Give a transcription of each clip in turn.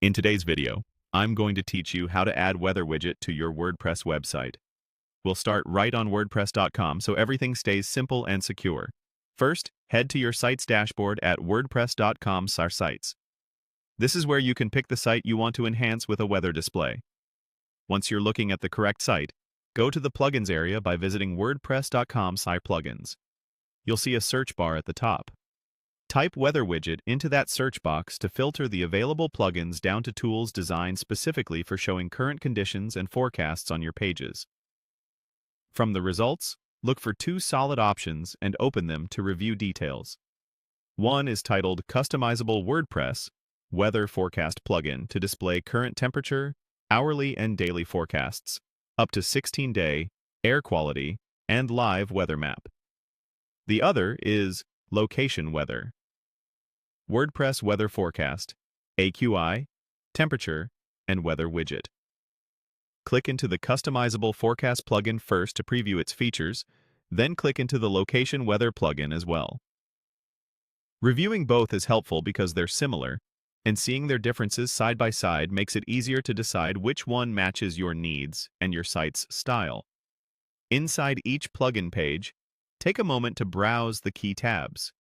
In today's video, I'm going to teach you how to add weather widget to your WordPress website. We'll start right on WordPress.com so everything stays simple and secure. First, head to your site's dashboard at wordpress.com/sites. This is where you can pick the site you want to enhance with a weather display. Once you're looking at the correct site, go to the Plugins area by visiting wordpress.com/plugins. You'll see a search bar at the top. Type Weather Widget into that search box to filter the available plugins down to tools designed specifically for showing current conditions and forecasts on your pages. From the results, look for two solid options and open them to review details. One is titled Customizable WordPress Weather Forecast Plugin to display current temperature, hourly and daily forecasts, up to 16-day, air quality, and live weather map. The other is Location Weather. WordPress Weather Forecast, AQI, Temperature, and Weather Widget. Click into the Customizable Forecast plugin first to preview its features, then click into the Location Weather plugin as well. Reviewing both is helpful because they're similar, and seeing their differences side by side makes it easier to decide which one matches your needs and your site's style. Inside each plugin page, take a moment to browse the key tabs.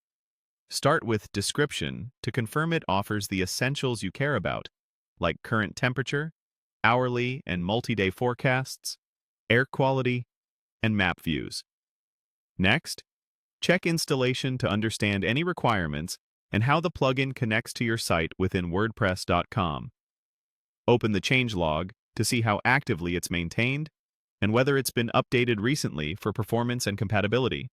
Start with Description to confirm it offers the essentials you care about, like current temperature, hourly and multi-day forecasts, air quality, and map views. Next, check Installation to understand any requirements and how the plugin connects to your site within WordPress.com. Open the Changelog to see how actively it's maintained and whether it's been updated recently for performance and compatibility.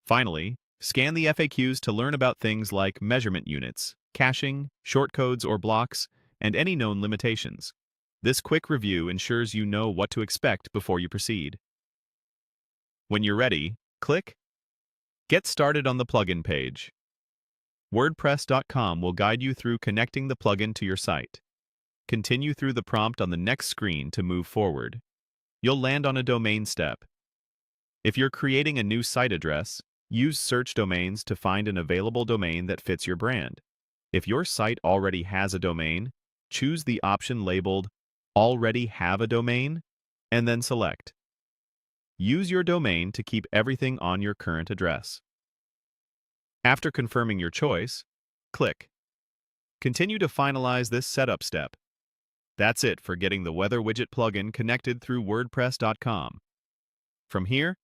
Finally, scan the FAQs to learn about things like measurement units, caching, shortcodes or blocks, and any known limitations. This quick review ensures you know what to expect before you proceed. When you're ready, click Get Started on the plugin page. WordPress.com will guide you through connecting the plugin to your site. Continue through the prompt on the next screen to move forward. You'll land on a domain step. If you're creating a new site address, use search domains to find an available domain that fits your brand. If your site already has a domain, choose the option labeled Already Have a Domain, and then select. Use your domain to keep everything on your current address. After confirming your choice, click. Continue to finalize this setup step. That's it for getting the Weather Widget plugin connected through WordPress.com. From here,